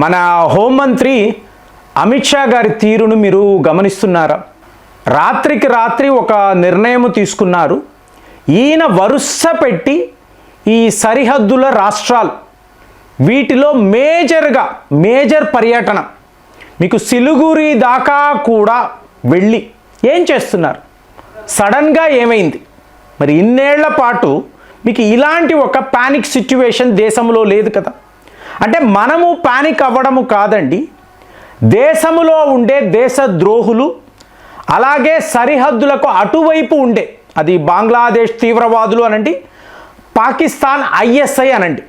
మన హోంమంత్రి అమిత్ షా గారి తీరును మీరు గమనిస్తున్నారా? రాత్రికి రాత్రి ఒక నిర్ణయం తీసుకున్నారు. ఈయన వరుస పెట్టి ఈ సరిహద్దుల రాష్ట్రాలు వీటిలో మేజర్ పర్యటన మీకు సిలిగురి దాకా కూడా వెళ్ళి ఏం చేస్తున్నారు? సడన్గా ఏమైంది? మరి ఇన్నేళ్ల పాటు మీకు ఇలాంటి ఒక పానిక్ సిచ్యువేషన్ దేశంలో లేదు కదా. అంటే మనము పానిక్ అవ్వడము కాదండి, దేశంలో ఉండే దేశద్రోహులు అలాగే సరిహద్దులకు అటువైపు ఉండే అది బంగ్లాదేశ్ తీవ్రవాదులు అనండి, పాకిస్తాన్ ఐఎస్ఐ అనండి.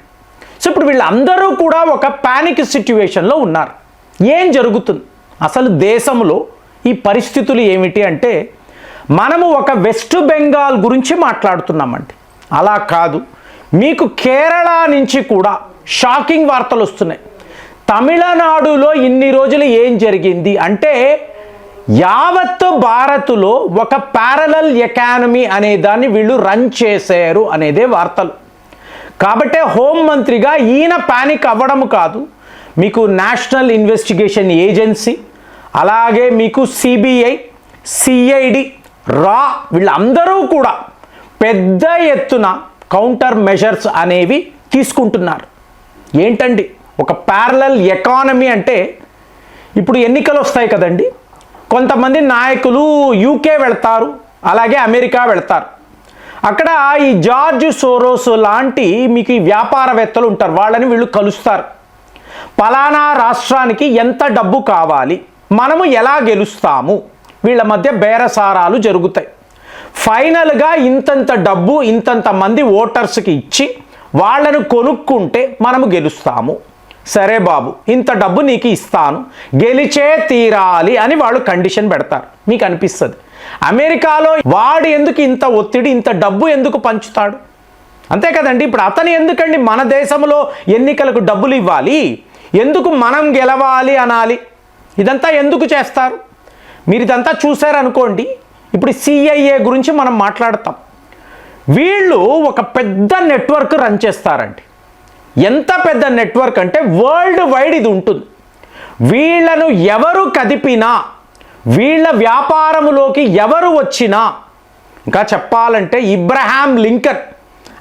సో ఇప్పుడు వీళ్ళందరూ కూడా ఒక పానిక్ సిచ్యువేషన్లో ఉన్నారు. ఏం జరుగుతుంది అసలు దేశంలో? ఈ పరిస్థితులు ఏమిటి అంటే మనము ఒక వెస్ట్ బెంగాల్ గురించి మాట్లాడుతున్నామండి. అలా కాదు, మీకు కేరళ నుంచి కూడా షాకింగ్ వార్తలు వస్తున్నాయి. తమిళనాడులో ఇన్ని రోజులు ఏం జరిగింది అంటే యావత్ భారత్లో ఒక ప్యారలల్ ఎకానమీ అనే దాన్ని వీళ్ళు రన్ చేశారు అనేదే వార్తలు. కాబట్టే హోంమంత్రిగా ఈయన పానిక్ అవ్వడం కాదు, మీకు నేషనల్ ఇన్వెస్టిగేషన్ ఏజెన్సీ అలాగే మీకు సిబిఐ, సిఐడి, రా వీళ్ళందరూ కూడా పెద్ద ఎత్తున కౌంటర్ మెజర్స్ అనేవి తీసుకుంటున్నారు. ఏంటండి ఒక ప్యారలల్ ఎకానమీ అంటే? ఇప్పుడు ఎన్నికలు వస్తాయి కదండి, కొంతమంది నాయకులు యూకే వెళ్తారు, అలాగే అమెరికా వెళ్తారు. అక్కడ ఈ జార్జ్ సోరోస్ లాంటి మీకు ఈ వ్యాపారవేత్తలు ఉంటారు, వాళ్ళని వీళ్ళు కలుస్తారు. పలానా రాష్ట్రానికి ఎంత డబ్బు కావాలి, మనము ఎలా గెలుస్తాము, వీళ్ళ మధ్య బేరసారాలు జరుగుతాయి. ఫైనల్గా ఇంతంత డబ్బు ఇంతంత మంది ఓటర్స్కి ఇచ్చి వాళ్ళను కొనుక్కుంటే మనము గెలుస్తాము. సరే బాబు, ఇంత డబ్బు నీకు ఇస్తాను, గెలిచే తీరాలి అని వాళ్ళు కండిషన్ పెడతారు. మీకు అనిపిస్తుంది అమెరికాలో వాడు ఎందుకు ఇంత ఒత్తిడి, ఇంత డబ్బు ఎందుకు పంచుతాడు? అంతే కదండి. ఇప్పుడు అతను ఎందుకండి మన దేశంలో ఎన్నికలకు డబ్బులు ఇవ్వాలి, ఎందుకు మనం గెలవాలి అనాలి? ఇదంతా ఎందుకు చేస్తారు? మీరు ఇదంతా చూసారనుకోండి. ఇప్పుడు సిఐఏ గురించి మనం మాట్లాడతాం. వీళ్ళు ఒక పెద్ద నెట్వర్క్ రన్ చేస్తారండి. ఎంత పెద్ద నెట్వర్క్ అంటే వరల్డ్ వైడ్ ఇది ఉంటుంది. వీళ్ళను ఎవరు కదిపినా, వీళ్ళ వ్యాపారములోకి ఎవరు వచ్చినా, ఇంకా చెప్పాలంటే ఇబ్రహాం లింకన్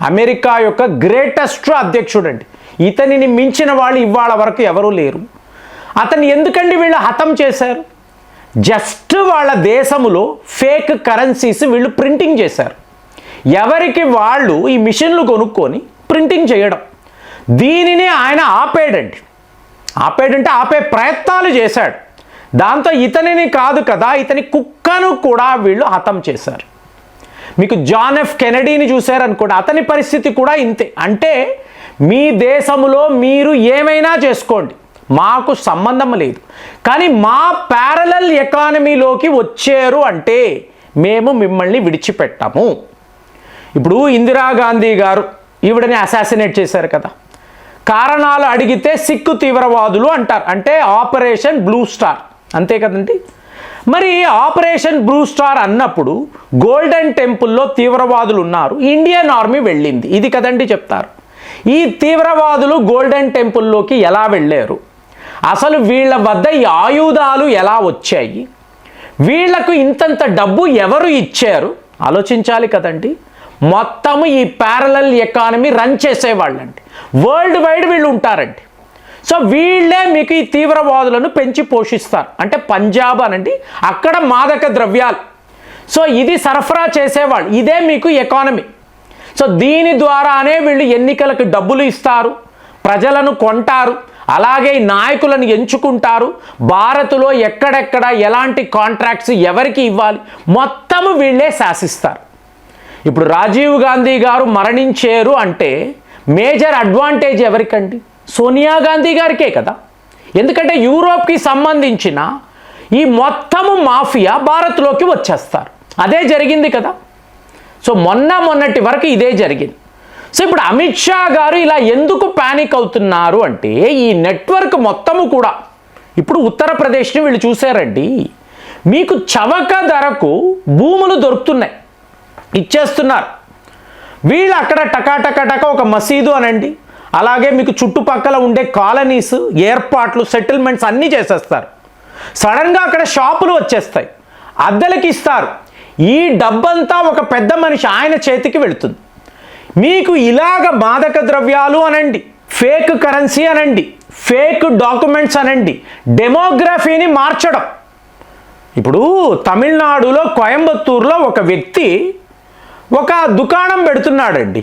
అమెరికా యొక్క గ్రేటెస్ట్ అధ్యక్షుడు అండి. ఇతనిని మించిన వాళ్ళు ఇవాళ వరకు ఎవరూ లేరు. అతను ఎందుకండి వీళ్ళు హతం చేశారు? జస్ట్ వాళ్ళ దేశంలో ఫేక్ కరెన్సీస్ వీళ్ళు ప్రింటింగ్ చేశారు. ఎవరికి వాళ్ళు ఈ మిషన్లు కొనుక్కొని ప్రింటింగ్ చేయడం. దీనిని ఆయన ఆపేడండి. ఆపేడంటే ఆపే ప్రయత్నాలు చేశాడు. దాంతో ఇతనిని కాదు కదా, ఇతని కుక్కను కూడా వీళ్ళు హతం చేశారు. మీకు జాన్ ఎఫ్ కెనడీని చూశారనుకోండి, అతని పరిస్థితి కూడా ఇంతే. అంటే మీ దేశంలో మీరు ఏమైనా చేసుకోండి, మాకు సంబంధం లేదు, కానీ మా ప్యారలల్ ఎకానమీలోకి వచ్చారు అంటే మేము మిమ్మల్ని విడిచిపెట్టము. ఇప్పుడు ఇందిరాగాంధీ గారు ఈవిడని అసాసినేట్ చేశారు కదా, కారణాలు అడిగితే సిక్కు తీవ్రవాదులు అంటారు, అంటే ఆపరేషన్ బ్లూ స్టార్, అంతే కదండి. మరి ఆపరేషన్ బ్లూ స్టార్ అన్నప్పుడు గోల్డెన్ టెంపుల్లో తీవ్రవాదులు ఉన్నారు, ఇండియన్ ఆర్మీ వెళ్ళింది, ఇది కదండి చెప్తారు. ఈ తీవ్రవాదులు గోల్డెన్ టెంపుల్లోకి ఎలా వెళ్ళారు, అసలు వీళ్ళ వద్ద ఈ ఆయుధాలు ఎలా వచ్చాయి, వీళ్లకు ఇంతంత డబ్బు ఎవరు ఇచ్చారు ఆలోచించాలి కదండి. మొత్తము ఈ ప్యారలల్ ఎకానమీ రన్ చేసేవాళ్ళండి, వరల్డ్ వైడ్ వీళ్ళు ఉంటారండి. సో వీళ్ళే మీకు ఈ తీవ్రవాదులను పెంచి పోషిస్తారు. అంటే పంజాబ్ అనండి, అక్కడ మాదక ద్రవ్యాలు, సో ఇది సరఫరా చేసేవాళ్ళు, ఇదే మీకు ఎకానమీ. సో దీని ద్వారానే వీళ్ళు ఎన్నికలకు డబ్బులు ఇస్తారు, ప్రజలను కొంటారు, అలాగే నాయకులను ఎంచుకుంటారు. భారత్లో ఎక్కడెక్కడ ఎలాంటి కాంట్రాక్ట్స్ ఎవరికి ఇవ్వాలి మొత్తము వీళ్ళే శాసిస్తారు. ఇప్పుడు రాజీవ్ గాంధీ గారు మరణించారు అంటే మేజర్ అడ్వాంటేజ్ ఎవరికండి? సోనియా గాంధీ గారికే కదా. ఎందుకంటే యూరోప్కి సంబంధించిన ఈ మొత్తము మాఫియా భారత్లోకి వచ్చేస్తారు. అదే జరిగింది కదా. సో మొన్నటి వరకు ఇదే జరిగింది. సో ఇప్పుడు అమిత్ షా గారు ఇలా ఎందుకు పానిక్ అవుతున్నారు అంటే ఈ నెట్వర్క్ మొత్తము కూడా ఇప్పుడు ఉత్తరప్రదేశ్ని వీళ్ళు చూశారండి. మీకు చవక ధరకు భూములు దొరుకుతున్నాయి, ఇచ్చేస్తున్నారు. వీళ్ళు అక్కడ టకా ఒక మసీదు అనండి, అలాగే మీకు చుట్టుపక్కల ఉండే కాలనీస్, ఏర్పాట్లు, సెటిల్మెంట్స్ అన్నీ చేసేస్తారు. సడన్గా అక్కడ షాపులు వచ్చేస్తాయి, అద్దెలకి ఇస్తారు. ఈ డబ్బంతా ఒక పెద్ద మనిషి ఆయన చేతికి వెళుతుంది. మీకు ఇలాగ మాదక ద్రవ్యాలు అనండి, ఫేక్ కరెన్సీ అనండి, ఫేక్ డాక్యుమెంట్స్ అనండి, డెమోగ్రఫీని మార్చడం. ఇప్పుడు తమిళనాడులో కోయంబత్తూరులో ఒక వ్యక్తి ఒక దుకాణం పెడుతున్నాడండి.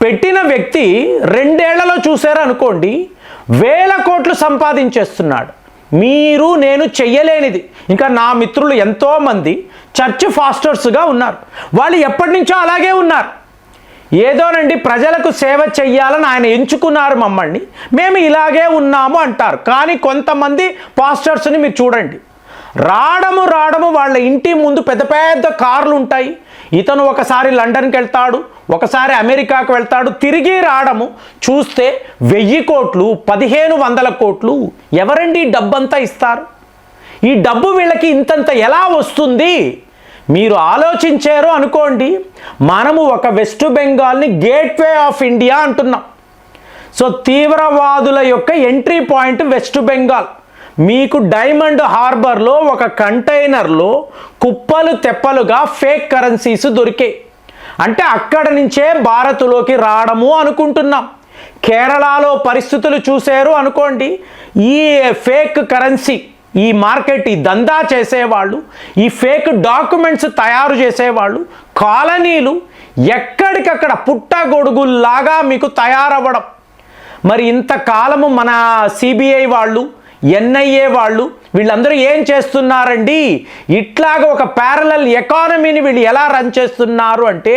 పెట్టిన వ్యక్తి 2 ఏళ్లలో చూశారు అనుకోండి, 1000 కోట్లు సంపాదించేస్తున్నాడు. మీరు నేను చెయ్యలేనిది. ఇంకా నా మిత్రులు ఎంతోమంది చర్చ్ ఫాస్టర్స్గా ఉన్నారు. వాళ్ళు ఎప్పటి నుంచో అలాగే ఉన్నారు. ఏదోనండి ప్రజలకు సేవ చెయ్యాలని ఆయన ఎంచుకున్నారు మమ్మల్ని, మేము ఇలాగే ఉన్నాము అంటారు. కానీ కొంతమంది పాస్టర్స్ని మీరు చూడండి, రావడము వాళ్ళ ఇంటి ముందు పెద్ద పెద్ద కార్లు ఉంటాయి. ఇతను ఒకసారి లండన్కి వెళ్తాడు, ఒకసారి అమెరికాకు వెళ్తాడు, తిరిగి రావడము చూస్తే 1000 కోట్లు, 1500 కోట్లు. ఎవరండి ఈ డబ్బంతా ఇస్తారు? ఈ డబ్బు వీళ్ళకి ఇంతంత ఎలా వస్తుంది? మీరు ఆలోచించారు అనుకోండి, మనము ఒక వెస్ట్ బెంగాల్ని గేట్వే ఆఫ్ ఇండియా అంటున్నాం. సో తీవ్రవాదుల యొక్క ఎంట్రీ పాయింట్ వెస్ట్ బెంగాల్. మీకు డైమండ్ హార్బర్లో ఒక కంటైనర్లో కుప్పలు తెప్పలుగా ఫేక్ కరెన్సీస్ దొరికాయి. అంటే అక్కడ నుంచే భారత్లోకి రావడము అనుకుంటున్నాం. కేరళలో పరిస్థితులు చూశారు అనుకోండి, ఈ ఫేక్ కరెన్సీ, ఈ మార్కెట్, ఈ దందా చేసేవాళ్ళు, ఈ ఫేక్ డాక్యుమెంట్స్ తయారు చేసేవాళ్ళు, కాలనీలు ఎక్కడికక్కడ పుట్టగొడుగుల్లాగా మీకు తయారవ్వడం. మరి ఇంతకాలము మన సిబిఐ వాళ్ళు, ఎన్ఐఏ వాళ్ళు వీళ్ళందరూ ఏం చేస్తున్నారండి? ఇట్లాగ ఒక ప్యారలల్ ఎకానమీని వీళ్ళు ఎలా రన్ చేస్తున్నారు అంటే,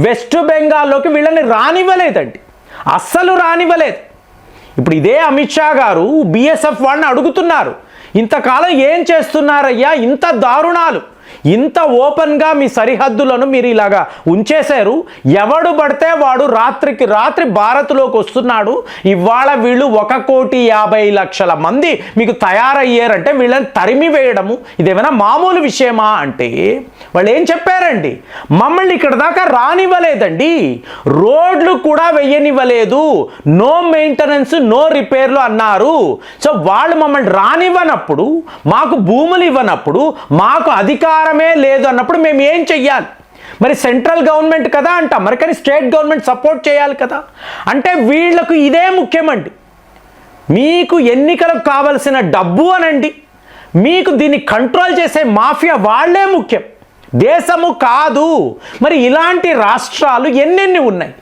వెస్ట్ బెంగాల్లోకి వీళ్ళని రానివ్వలేదండి, అస్సలు రానివ్వలేదు. ఇప్పుడు ఇదే అమిత్ షా గారు బిఎస్ఎఫ్ వాళ్ళని అడుగుతున్నారు, ఇంతకాలం ఏం చేస్తున్నారయ్యా, ఇంత దారుణాలు, ఇంత ఓపెన్గా మీ సరిహద్దులను మీరు ఇలాగా ఉంచేశారు, ఎవడు పడితే వాడు రాత్రికి రాత్రి భారత్లోకి వస్తున్నాడు, ఇవాళ వీళ్ళు 1,50,00,000 మంది మీకు తయారయ్యారంటే వీళ్ళని తరిమి వేయడము ఇదేమైనా మామూలు విషయమా అంటే, వాళ్ళు ఏం చెప్పారండి, మమ్మల్ని ఇక్కడ దాకా రానివ్వలేదండి, రోడ్లు కూడా వేయనివ్వలేదు, నో మెయింటెనెన్స్ నో రిపేర్లు అన్నారు. సో వాళ్ళు మమ్మల్ని రానివ్వనప్పుడు, మాకు భూములు ఇవ్వనప్పుడు, మాకు అధికారమే లేదు అన్నప్పుడు మేము ఏం చెయ్యాలి? మరి సెంట్రల్ గవర్నమెంట్ కదా అంటాం, మరి కానీ స్టేట్ గవర్నమెంట్ సపోర్ట్ చేయాలి కదా. అంటే వీళ్లకు ఇదే ముఖ్యమండి. మీకు ఎన్నికలకు కావలసిన డబ్బు అనండి, మీకు దీన్ని కంట్రోల్ చేసే మాఫియా వాళ్ళే ముఖ్యం, దేశము కాదు. మరి ఇలాంటి రాష్ట్రాలు ఎన్నెన్ని ఉన్నాయి.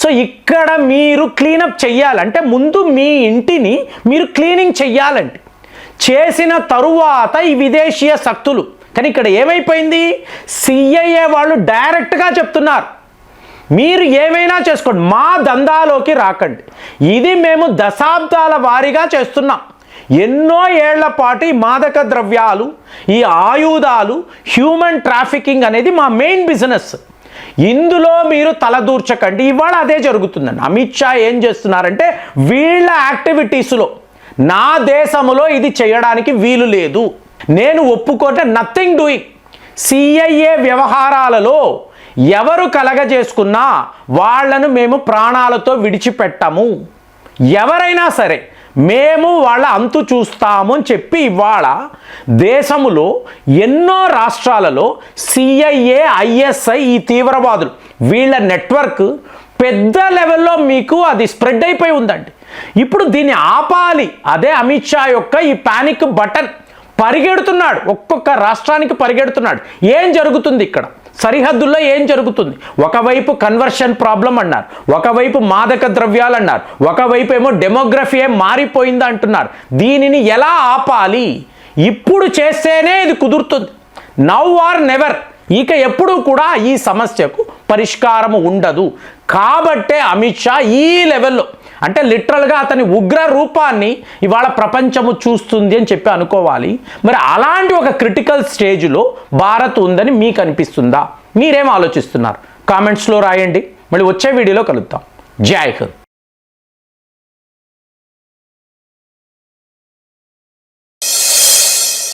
సో ఇక్కడ మీరు క్లీనప్ చెయ్యాలంటే ముందు మీ ఇంటిని మీరు క్లీనింగ్ చెయ్యాలండి. చేసిన తరువాత ఈ విదేశీయ శక్తులు. కానీ ఇక్కడ ఏమైపోయింది, సిఐఏ వాళ్ళు డైరెక్ట్గా చెప్తున్నారు, మీరు ఏమైనా చేసుకోండి, మా దందాలోకి రాకండి. ఇది మేము దశాబ్దాల వారీగా చేస్తున్నాం. ఎన్నో ఏళ్ల పాటు ఈ మాదక ద్రవ్యాలు, ఈ ఆయుధాలు, హ్యూమన్ ట్రాఫికింగ్ అనేది మా మెయిన్ బిజినెస్. ఇందులో మీరు తలదూర్చకండి. ఇవాళ అదే జరుగుతుందండి. అమిత్ షా ఏం చేస్తున్నారంటే, వీళ్ళ యాక్టివిటీస్లో నా దేశంలో ఇది చేయడానికి వీలు లేదు, నేను ఒప్పుకోట, నథింగ్ డూయింగ్. సిఐఏ వ్యవహారాలలో ఎవరు కలగజేసుకున్నా వాళ్లను మేము ప్రాణాలతో విడిచిపెట్టము, ఎవరైనా సరే మేము వాళ్ళ అంతు చూస్తాము అని చెప్పి ఇవాళ దేశములో ఎన్నో రాష్ట్రాలలో సిఐఏ, ఐఎస్ఐ, ఈ తీవ్రవాదులు వీళ్ళ నెట్వర్క్ పెద్ద లెవెల్లో మీకు అది స్ప్రెడ్ అయిపోయి ఉందండి. ఇప్పుడు దీన్ని ఆపాలి. అదే అమిత్ షా యొక్క ఈ పానిక్ బటన్. పరిగెడుతున్నాడు, ఒక్కొక్క రాష్ట్రానికి పరిగెడుతున్నాడు. ఏం జరుగుతుంది ఇక్కడ సరిహద్దుల్లో? ఏం జరుగుతుంది? ఒకవైపు కన్వర్షన్ ప్రాబ్లం అన్నారు, ఒకవైపు మాదక ద్రవ్యాలు అన్నారు, ఒకవైపు ఏమో డెమోగ్రఫీ మారిపోయింది అంటున్నారు. దీనిని ఎలా ఆపాలి? ఇప్పుడు చేస్తేనే ఇది కుదురుతుంది. Now or never. ఇక ఎప్పుడూ కూడా ఈ సమస్యకు పరిష్కారం ఉండదు. కాబట్టే అమిత్ షా ఈ లెవెల్లో, అంటే లిటరల్గా అతని ఉగ్ర రూపాన్ని ఇవాళ ప్రపంచము చూస్తుంది అని చెప్పి అనుకోవాలి. మరి అలాంటి ఒక క్రిటికల్ స్టేజ్లో భారత్ ఉందని మీకు అనిపిస్తుందా? మీరేం ఆలోచిస్తున్నారు? కామెంట్స్లో రాయండి. మళ్ళీ వచ్చే వీడియోలో కలుద్దాం. జై హింద్.